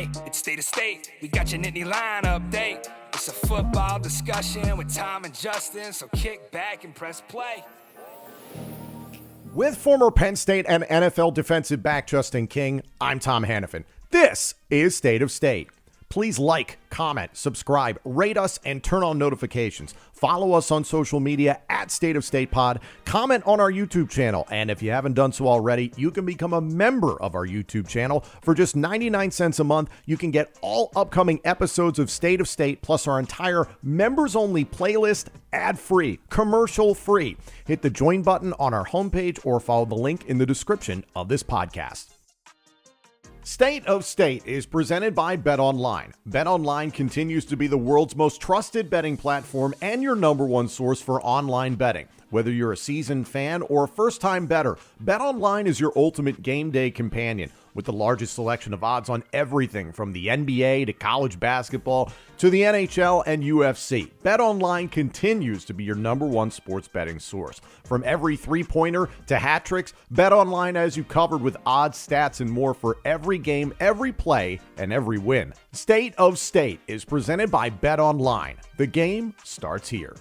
Hey, it's State of State. We got your Nittany Line update. It's a football discussion with Tom and Justin, so kick back and press play. With former Penn State and NFL defensive back Justin King, I'm Tom Hannafin. This is State of State. Please like, comment, subscribe, rate us, and turn on notifications. Follow us on social media at State of State Pod. Comment on our YouTube channel. And if you haven't done so already, you can become a member of our YouTube channel. For just 99 cents a month, you can get all upcoming episodes of State of State, plus our entire members-only playlist, ad-free, commercial-free. Hit the join button on our homepage or follow the link in the description of this podcast. State of State is presented by BetOnline. BetOnline continues to be the world's most trusted betting platform and your number one source for online betting. Whether you're a seasoned fan or a first-time bettor, BetOnline is your ultimate game day companion. With the largest selection of odds on everything from the NBA to college basketball to the NHL and UFC, BetOnline continues to be your number one sports betting source. From every three-pointer to hat tricks, BetOnline has you covered with odds, stats, and more for every game, every play, and every win. State of State is presented by BetOnline. The game starts here.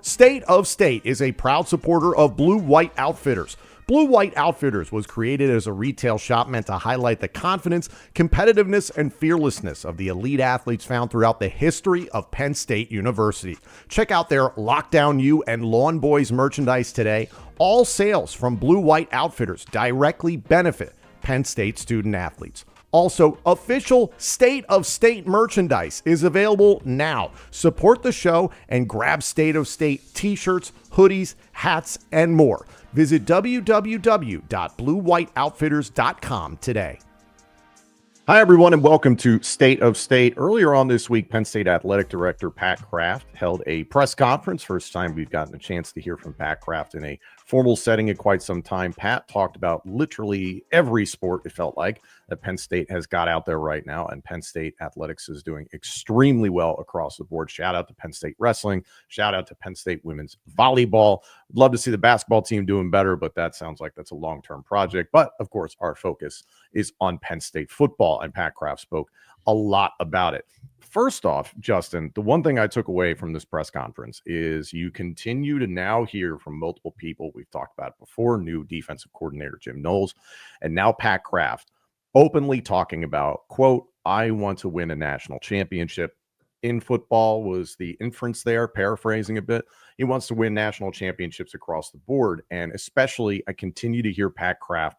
State of State is a proud supporter of Blue White Outfitters. Blue White Outfitters was created as a retail shop meant to highlight the confidence, competitiveness, and fearlessness of the elite athletes found throughout the history of Penn State University. Check out their Lockdown U and Lawn Boys merchandise today. All sales from Blue White Outfitters directly benefit Penn State student athletes. Also, official State of State merchandise is available now. Support the show and grab State of State t-shirts, hoodies, hats, and more. Visit www.bluewhiteoutfitters.com today. Hi, everyone, and welcome to State of State. Earlier on this week, Penn State Athletic Director Pat Kraft held a press conference. First time we've gotten a chance to hear from Pat Kraft in a formal setting in quite some time. Pat talked about literally every sport, it felt like, that Penn State has got out there right now, and Penn State athletics is doing extremely well across the board. Shout out to Penn State wrestling. Shout out to Penn State women's volleyball. Love to see the basketball team doing better, but that sounds like that's a long-term project. But, of course, our focus is on Penn State football, and Pat Kraft spoke a lot about it. First off, Justin, the one thing I took away from this press conference is you continue to now hear from multiple people. We've talked about it before, new defensive coordinator Jim Knowles, and now Pat Kraft openly talking about, quote, I want to win a national championship. In football was the inference there, paraphrasing a bit. He wants to win national championships across the board. And especially, I continue to hear Pat Kraft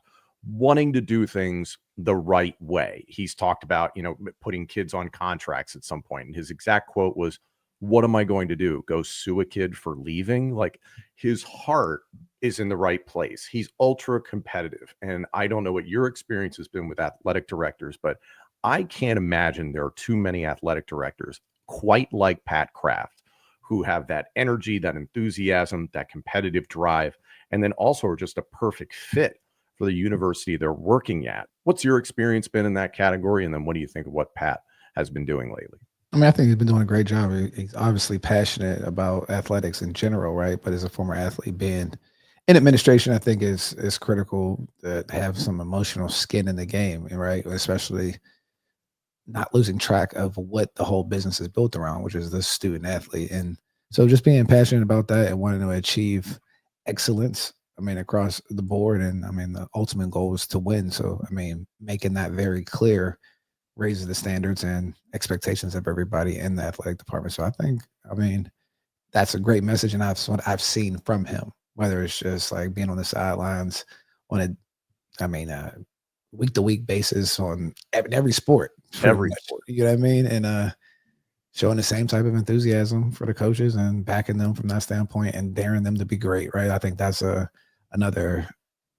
wanting to do things the right way. He's talked about, putting kids on contracts at some point. And his exact quote was, what am I going to do? Go sue a kid for leaving? Like, his heart is in the right place. He's ultra competitive. And I don't know what your experience has been with athletic directors, but I can't imagine there are too many athletic directors quite like Pat Kraft who have that energy, that enthusiasm, that competitive drive, and then also are just a perfect fit for the university they're working at. What's your experience been in that category? And then what do you think of what Pat has been doing lately? I mean, I think he's been doing a great job. He's obviously passionate about athletics in general, right? But as a former athlete, being in administration, I think is critical to have some emotional skin in the game, right? Especially not losing track of what the whole business is built around, which is the student athlete. And so just being passionate about that and wanting to achieve excellence, across the board. And the ultimate goal is to win. So, making that very clear raises the standards and expectations of everybody in the athletic department. So I think, that's a great message. And that's what I've seen from him, whether it's just like being on the sidelines on a week to week basis on every sport, you know what I mean? And, showing the same type of enthusiasm for the coaches and backing them from that standpoint and daring them to be great, right? I think that's another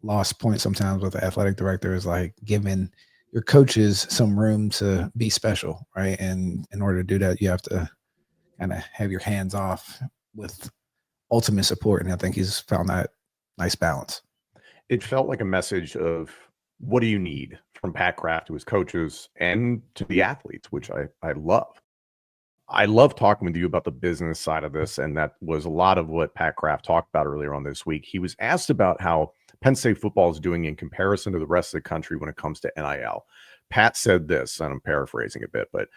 lost point sometimes with the athletic director is like giving your coaches some room to be special, right? And in order to do that, you have to kind of have your hands off with ultimate support. And I think he's found that nice balance. It felt like a message of what do you need from Pat Kraft to his coaches and to the athletes, which I love. I love talking with you about the business side of this, and that was a lot of what Pat Kraft talked about earlier on this week. He was asked about how Penn State football is doing in comparison to the rest of the country when it comes to NIL. Pat said this, and I'm paraphrasing a bit, but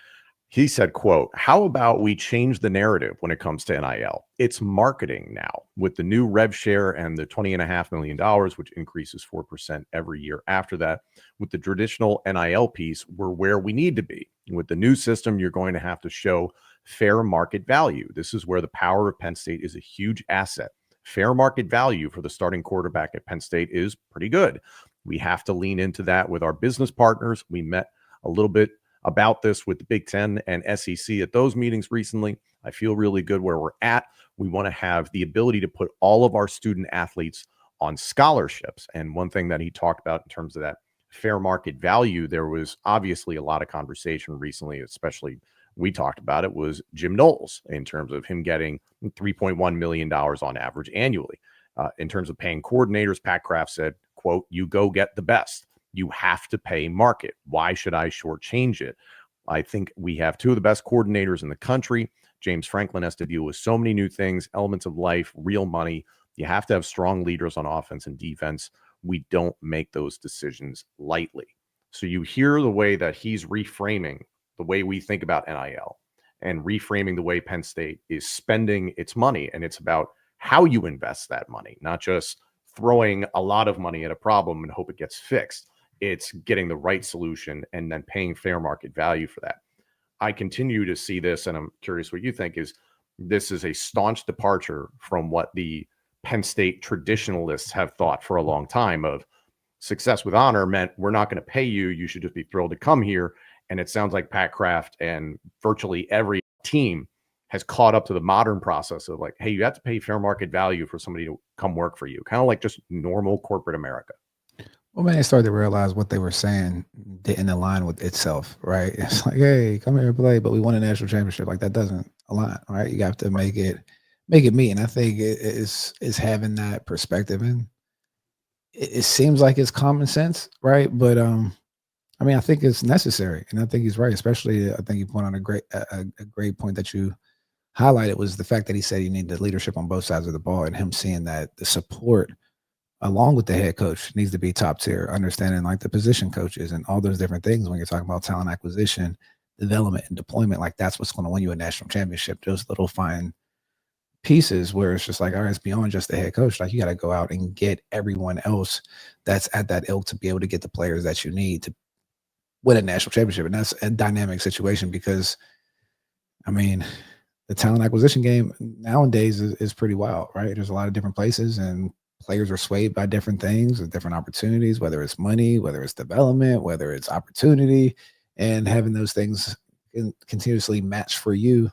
he said, quote, "How about we change the narrative when it comes to NIL? It's marketing now with the new rev share and the $20.5 million, which increases 4% every year after that. With the traditional NIL piece, we're where we need to be. With the new system, you're going to have to show fair market value. This is where the power of Penn State is a huge asset. Fair market value for the starting quarterback at Penn State is pretty good. We have to lean into that with our business partners. We met a little bit about this with the Big Ten and SEC at those meetings recently. I feel really good where we're at. We want to have the ability to put all of our student athletes on scholarships. And one thing that he talked about in terms of that fair market value, there was obviously a lot of conversation recently, especially we talked about it, was Jim Knowles in terms of him getting $3.1 million on average annually. In terms of paying coordinators, Pat Kraft said, quote, "You go get the best. You have to pay market. Why should I shortchange it?" I think we have two of the best coordinators in the country. James Franklin has to deal with so many new things, elements of life, real money. You have to have strong leaders on offense and defense. We don't make those decisions lightly. So you hear the way that he's reframing the way we think about NIL and reframing the way Penn State is spending its money. And it's about how you invest that money, not just throwing a lot of money at a problem and hope it gets fixed. It's getting the right solution and then paying fair market value for that. I continue to see this, and I'm curious what you think, is this is a staunch departure from what the Penn State traditionalists have thought for a long time of success with honor meant we're not going to pay you. You should just be thrilled to come here. And it sounds like Pat Kraft and virtually every team has caught up to the modern process of like, hey, you have to pay fair market value for somebody to come work for you, kind of like just normal corporate America. Well, man, they started to realize what they were saying didn't align with itself, right? It's like, hey, come here and play, but we won a national championship. Like that doesn't align, right? You have to make it meet. And I think it is having that perspective. And it seems like it's common sense, right? But I mean, I think it's necessary, and I think he's right. Especially, I think you point on a great point that you highlighted was the fact that he said you need the leadership on both sides of the ball, and him seeing that the support along with the head coach needs to be top tier, understanding like the position coaches and all those different things when you're talking about talent acquisition, development, and deployment. Like that's what's going to win you a national championship. Those little fine pieces where it's just like, all right, it's beyond just the head coach. Like you got to go out and get everyone else that's at that ilk to be able to get the players that you need to win a national championship. And that's a dynamic situation because, I mean, the talent acquisition game nowadays is pretty wild, right? There's a lot of different places and players are swayed by different things or different opportunities, whether it's money, whether it's development, whether it's opportunity, and having those things continuously match for you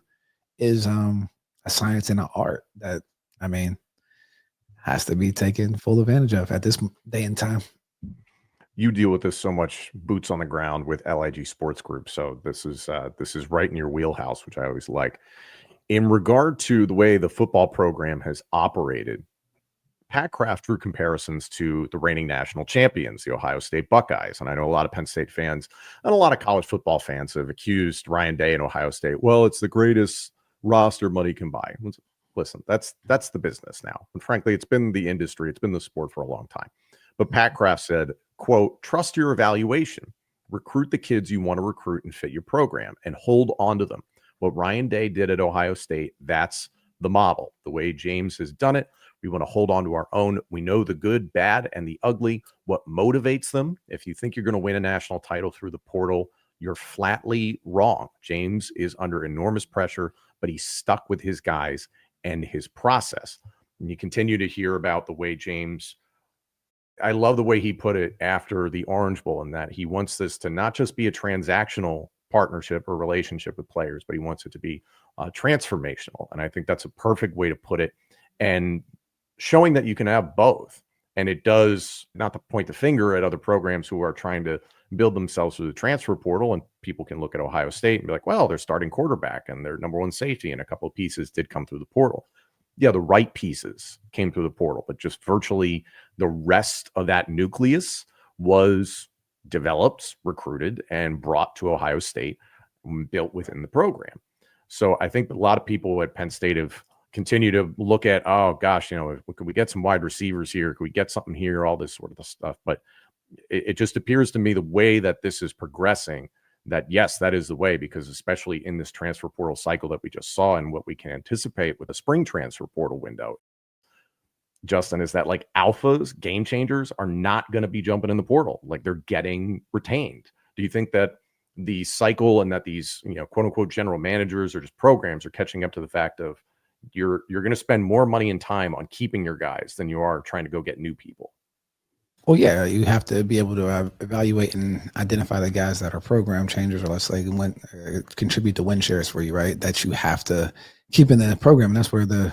is a science and an art that, I mean, has to be taken full advantage of at this day and time. You deal with this so much boots on the ground with LIG Sports Group. So this is right in your wheelhouse, which I always like. In regard to the way the football program has operated, Pat Kraft drew comparisons to the reigning national champions, the Ohio State Buckeyes. And I know a lot of Penn State fans and a lot of college football fans have accused Ryan Day and Ohio State. Well, it's the greatest roster money can buy. Listen, that's the business now. And frankly, it's been the industry. It's been the sport for a long time. But Pat Kraft said, quote, "Trust your evaluation. Recruit the kids you want to recruit and fit your program and hold on to them." What Ryan Day did at Ohio State, that's the model. The way James has done it, we want to hold on to our own. We know the good, bad, and the ugly, what motivates them. If you think you're going to win a national title through the portal, you're flatly wrong. James is under enormous pressure, but he's stuck with his guys and his process. And you continue to hear about the way James, I love the way he put it after the Orange Bowl, in that he wants this to not just be a transactional partnership or relationship with players, but he wants it to be transformational. And I think that's a perfect way to put it. And showing that you can have both. And it does, not to point the finger at other programs who are trying to build themselves through the transfer portal. And people can look at Ohio State and be like, well, they're starting quarterback and their number one safety and a couple of pieces did come through the portal. Yeah, the right pieces came through the portal, but just virtually the rest of that nucleus was developed, recruited, and brought to Ohio State, built within the program. So I think a lot of people at Penn State have continue to look at, oh gosh, could we get some wide receivers here? Could we get something here? All this sort of stuff. But it just appears to me the way that this is progressing, that yes, that is the way, because especially in this transfer portal cycle that we just saw and what we can anticipate with a spring transfer portal window, Justin, is that like alphas, game changers are not going to be jumping in the portal. Like they're getting retained. Do you think that the cycle and that these, quote unquote, general managers or just programs are catching up to the fact of you're going to spend more money and time on keeping your guys than you are trying to go get new people? Well, yeah, you have to be able to evaluate and identify the guys that are program changers, or let's say contribute to win shares for you, right? That you have to keep in the program, and that's where the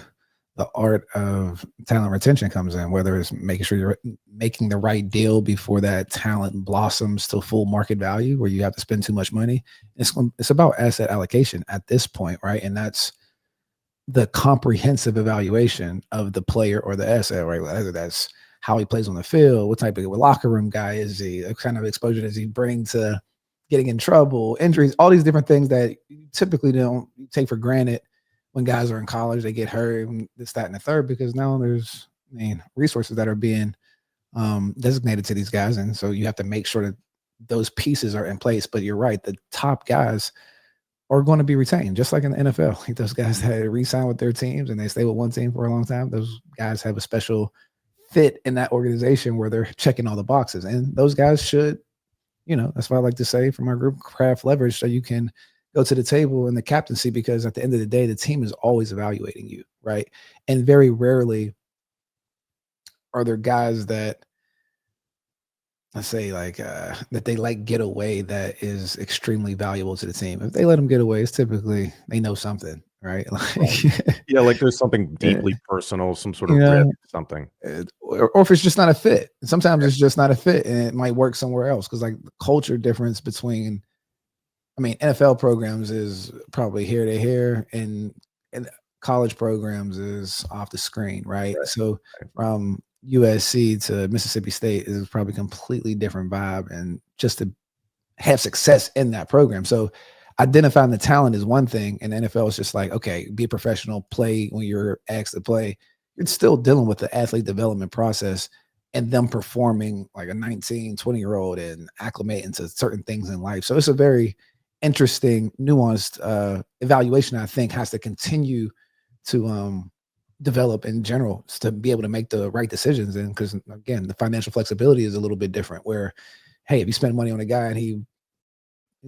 art of talent retention comes in. Whether it's making sure you're making the right deal before that talent blossoms to full market value, where you have to spend too much money. It's about asset allocation at this point, right? And that's the comprehensive evaluation of the player or the asset, right? Whether that's how he plays on the field, what type of locker room guy is he, what kind of exposure does he bring to getting in trouble, injuries, all these different things that you typically don't take for granted when guys are in college. They get hurt, this, that, and the third, because now there's resources that are being designated to these guys. And so you have to make sure that those pieces are in place. But you're right, the top guys are going to be retained, just like in the NFL. Like those guys that re-sign with their teams and they stay with one team for a long time, those guys have a special fit in that organization where they're checking all the boxes. And those guys should, that's why I like to say from our group, craft leverage, so you can go to the table in the captaincy, because at the end of the day, the team is always evaluating you, right? And very rarely are there guys that, let's say, that they get away that is extremely valuable to the team. If they let them get away, it's typically they know something, right? Yeah, like there's something deeply personal, some sort of risk, something. Or if it's just not a fit. Sometimes it's just not a fit, and it might work somewhere else, because the culture difference between, NFL programs is probably here to here, and college programs is off the screen, right? So from USC to Mississippi State is probably completely different vibe, and just to have success in that program. So identifying the talent is one thing, and NFL is just like, okay, be a professional, play when you're asked to play. You're still dealing with the athlete development process and them performing like a 19, 20-year-old and acclimating to certain things in life. So it's a very interesting, nuanced evaluation, I think, has to continue to develop in general to be able to make the right decisions. And because, again, the financial flexibility is a little bit different, where, hey, if you spend money on a guy and he's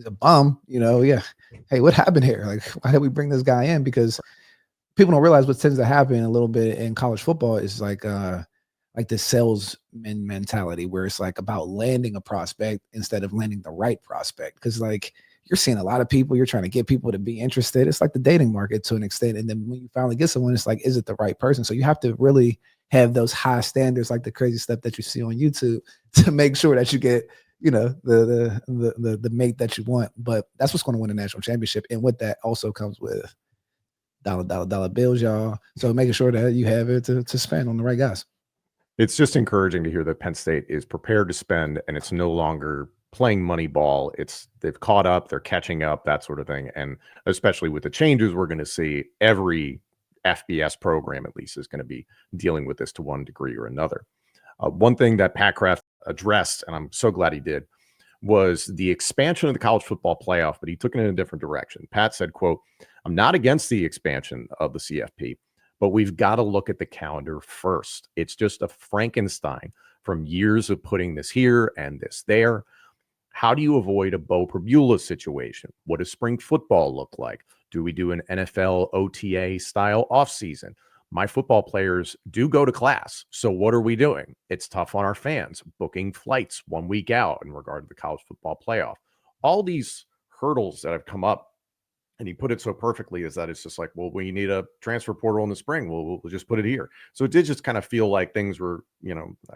a bum, hey, what happened here? Like, why did we bring this guy in? Because people don't realize what tends to happen a little bit in college football is like the salesman mentality, where it's like about landing a prospect instead of landing the right prospect. Because you're seeing a lot of people, you're trying to get people to be interested. It's like the dating market to an extent. And then when you finally get someone, it's like, is it the right person? So you have to really have those high standards, like the crazy stuff that you see on YouTube, to make sure that you get, the mate that you want. But that's what's going to win a national championship. And with that also comes with dollar bills, y'all. So making sure that you have it to spend on the right guys. It's just encouraging to hear that Penn State is prepared to spend, and it's no longer playing money ball. They've caught up, they're catching up, that sort of thing. And especially with the changes we're going to see, every FBS program at least is going to be dealing with this to one degree or another. One thing that Pat Kraft addressed, and I'm so glad he did, was the expansion of the college football playoff, but he took it in a different direction. Pat said, quote, "I'm not against the expansion of the CFP, but we've got to look at the calendar first. It's just a Frankenstein from years of putting this here and this there. How do you avoid a Bo Perbula situation? What does spring football look like? Do we do an NFL OTA style offseason? My football players do go to class. So what are we doing? It's tough on our fans, booking flights 1 week out in regard to the college football playoff." All these hurdles that have come up, and he put it so perfectly, is that it's just like, well, we need a transfer portal in the spring. We'll just put it here. So it did just kind of feel like things were,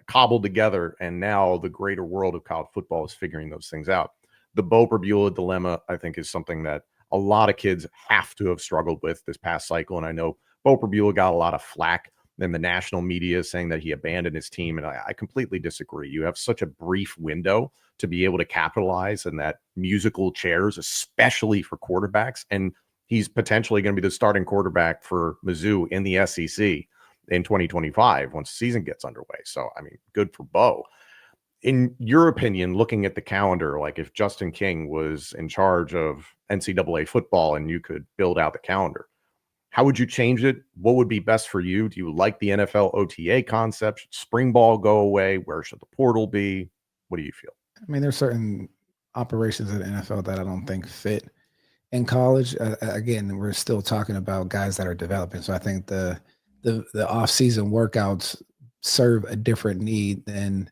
cobbled together. And now the greater world of college football is figuring those things out. The Bo Perbula dilemma, I think, is something that a lot of kids have to have struggled with this past cycle. And I know Bo Perbula got a lot of flack in the national media saying that he abandoned his team. And I completely disagree. You have such a brief window to be able to capitalize in that musical chairs, especially for quarterbacks. And he's potentially going to be the starting quarterback for Mizzou in the SEC in 2025 once the season gets underway. So, good for Bo. In your opinion, looking at the calendar, like if Justin King was in charge of NCAA football and you could build out the calendar, how would you change it? What would be best for you? Do you like the NFL OTA concept? Should spring ball go away? Where should the portal be? What do you feel? I mean, there's certain operations in the NFL that I don't think fit in college. Again, we're still talking about guys that are developing. So I think the off season workouts serve a different need than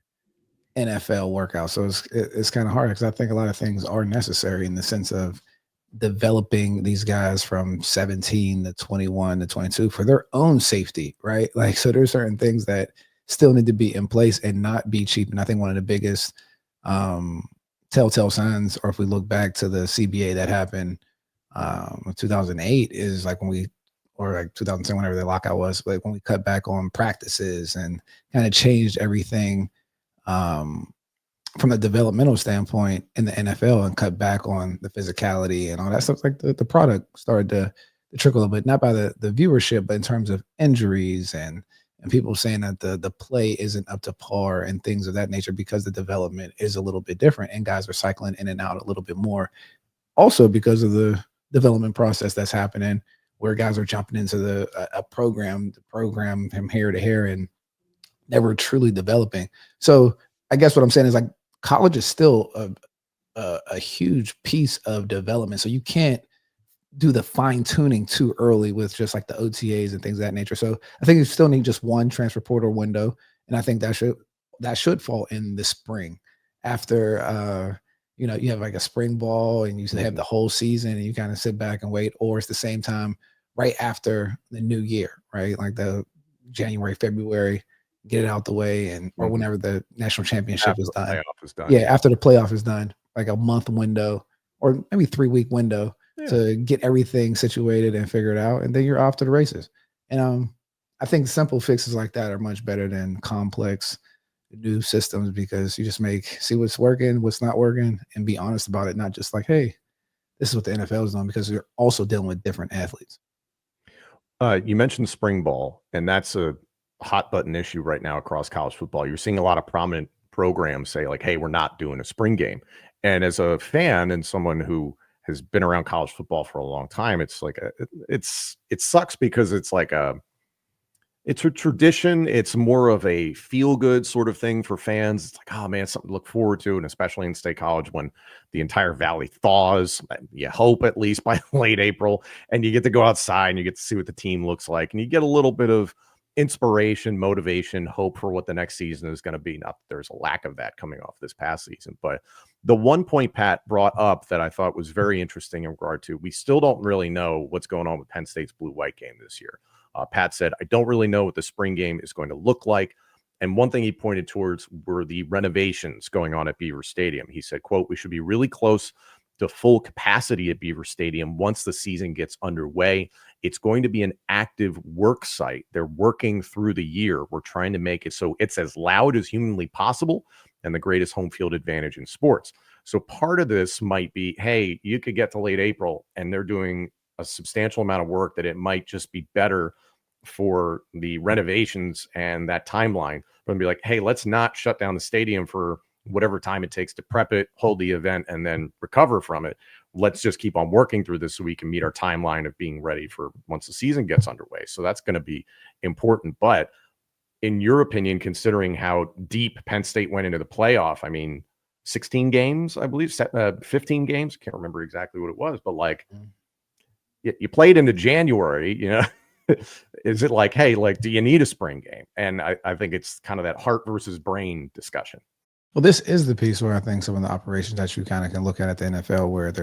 NFL workouts. So it's kind of hard because I think a lot of things are necessary in the sense of developing these guys from 17 to 21 to 22 for their own safety, right? Like, so there's certain things that still need to be in place and not be cheap. And I think one of the biggest um, telltale signs, or if we look back to the CBA that happened 2008, is like when we, or like 2010, whenever the lockout was, like when we cut back on practices and kind of changed everything um, from a developmental standpoint in the NFL and cut back on the physicality and all that stuff. Like the product started to trickle a bit, not by the viewership, but in terms of injuries and people saying that the play isn't up to par and things of that nature because the development is a little bit different and guys are cycling in and out a little bit more. Also because of the development process that's happening where guys are jumping into a program, the program from hair to hair and never truly developing. So I guess what I'm saying is like college is still a huge piece of development. So you can't do the fine tuning too early with just like the OTAs and things of that nature. So I think you still need just one transfer portal window, and I think that should fall in the spring after you have like a spring ball and you have the whole season and you kind of sit back and wait, or it's the same time right after the new year, right? Like the January, February, get it out the way, and or whenever the national championship After is the done. playoff is done. Yeah, after the playoff is done, like a month window or maybe 3-week window Yeah. to get everything situated and figured out, and then you're off to the races. And I think simple fixes like that are much better than complex new systems because you just see what's working, what's not working, and be honest about it. Not just like, hey, this is what the NFL is doing, because you're also dealing with different athletes. You mentioned spring ball, and that's a hot button issue right now across college football. You're seeing a lot of prominent programs say like, "Hey, we're not doing a spring game." And as a fan and someone who has been around college football for a long time, it's like it sucks because it's a tradition. It's more of a feel good sort of thing for fans. It's like, oh man, something to look forward to. And especially in state college when the entire valley thaws, you hope at least by late April, and you get to go outside and you get to see what the team looks like. And you get a little bit of inspiration, motivation, hope for what the next season is going to be. Not that there's a lack of that coming off this past season, but the one point Pat brought up that I thought was very interesting in regard to, we still don't really know what's going on with Penn State's blue-white game this year. Pat said, I don't really know what the spring game is going to look like. And one thing he pointed towards were the renovations going on at Beaver Stadium. He said, quote, we should be really close to full capacity at Beaver Stadium once the season gets underway. It's going to be an active work site. They're working through the year. We're trying to make it so it's as loud as humanly possible and the greatest home field advantage in sports. So part of this might be, hey, you could get to late April and they're doing a substantial amount of work that it might just be better for the renovations and that timeline. But be like, hey, let's not shut down the stadium for whatever time it takes to prep it, hold the event, and then recover from it. Let's just keep on working through this so we can meet our timeline of being ready for once the season gets underway. So that's going to be important. But in your opinion, considering how deep Penn State went into the playoff, I mean, 16 games, I believe, 15 games. Can't remember exactly what it was, but like you played into January, is it like, hey, like, do you need a spring game? And I think it's kind of that heart versus brain discussion. Well, this is the piece where I think some of the operations that you kind of can look at the NFL, where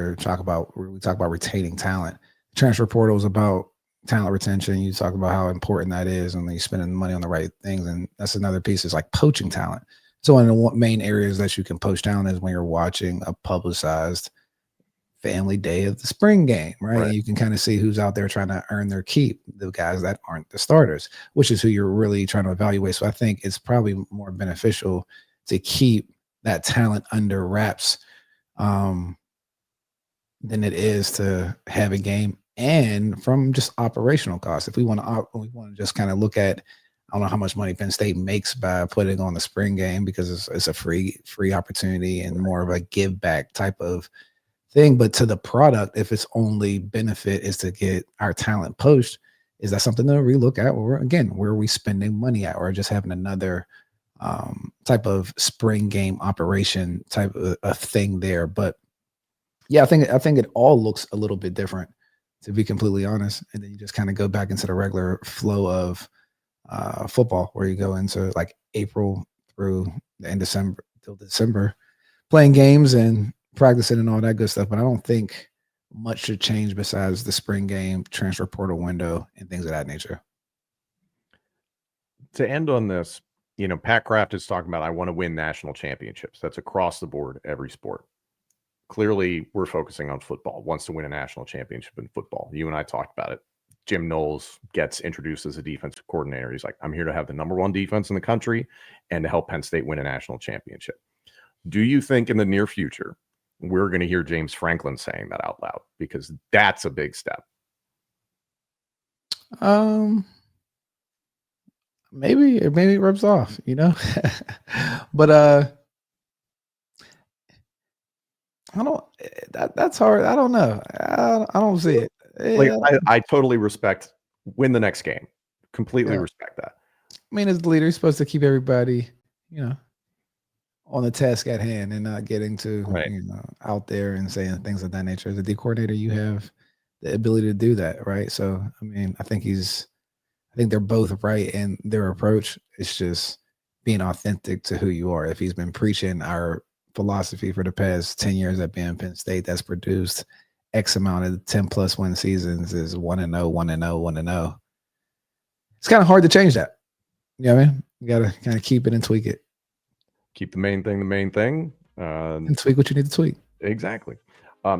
we talk about retaining talent. Transfer portal is about talent retention. You talk about how important that is, and you're spending money on the right things. And that's another piece is like poaching talent. So one of the main areas that you can poach talent is when you're watching a publicized family day of the spring game, right? And you can kind of see who's out there trying to earn their keep, the guys that aren't the starters, which is who you're really trying to evaluate. So I think it's probably more beneficial to keep that talent under wraps than it is to have a game. And from just operational costs, if we want to just kind of look at I don't know how much money Penn State makes by putting on the spring game because it's a free opportunity and more of a give back type of thing. But to the product, if its only benefit is to get our talent poached, is that something to relook at? Where are we spending money at, or just having another type of spring game operation type of thing there? But yeah, I think it all looks a little bit different, to be completely honest. And then you just kind of go back into the regular flow of football, where you go into like April through the end December till December, playing games and practicing and all that good stuff. But I don't think much should change besides the spring game, transfer portal window, and things of that nature. To end on this, Pat Kraft is talking about, I want to win national championships. That's across the board, every sport. Clearly, we're focusing on football, wants to win a national championship in football. You and I talked about it. Jim Knowles gets introduced as a defensive coordinator. He's like, I'm here to have the number one defense in the country and to help Penn State win a national championship. Do you think in the near future, we're going to hear James Franklin saying that out loud? Because that's a big step. Maybe it rubs off, but I don't. That's hard. I don't know. I don't see it. Like, I totally respect win the next game. Completely respect that. I mean, as the leader, he's supposed to keep everybody, on the task at hand and not getting to out there and saying things of that nature. As a D coordinator, you have the ability to do that, right? So, I mean, I think they're both right in their approach. It's just being authentic to who you are. If he's been preaching our philosophy for the past 10 years at Penn State that's produced X amount of 10+ win seasons is 1-0, 1-0, 1-0. It's kind of hard to change that. You know what I mean? You got to kind of keep it and tweak it. Keep the main thing. And tweak what you need to tweak. Exactly.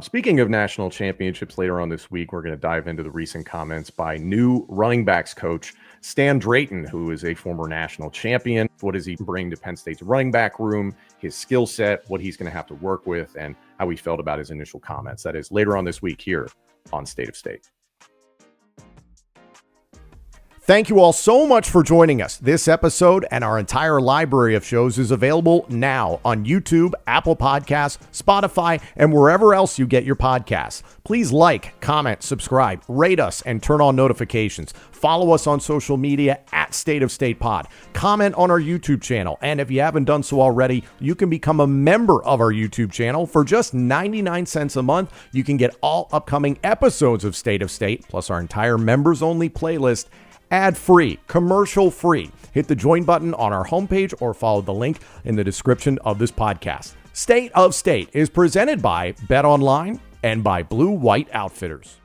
Speaking of national championships, later on this week, we're going to dive into the recent comments by new running backs coach Stan Drayton, who is a former national champion. What does he bring to Penn State's running back room, his skill set, what he's going to have to work with, and how he felt about his initial comments? That is later on this week here on State of State. Thank you all so much for joining us. This episode and our entire library of shows is available now on YouTube, Apple Podcasts, Spotify, and wherever else you get your podcasts. Please like, comment, subscribe, rate us, and turn on notifications. Follow us on social media at State of State Pod. Comment on our YouTube channel. And if you haven't done so already, you can become a member of our YouTube channel for just 99 cents a month. You can get all upcoming episodes of State of State, plus our entire members-only playlist, ad-free, commercial-free. Hit the join button on our homepage or follow the link in the description of this podcast. State of State is presented by Bet Online and by Blue White Outfitters.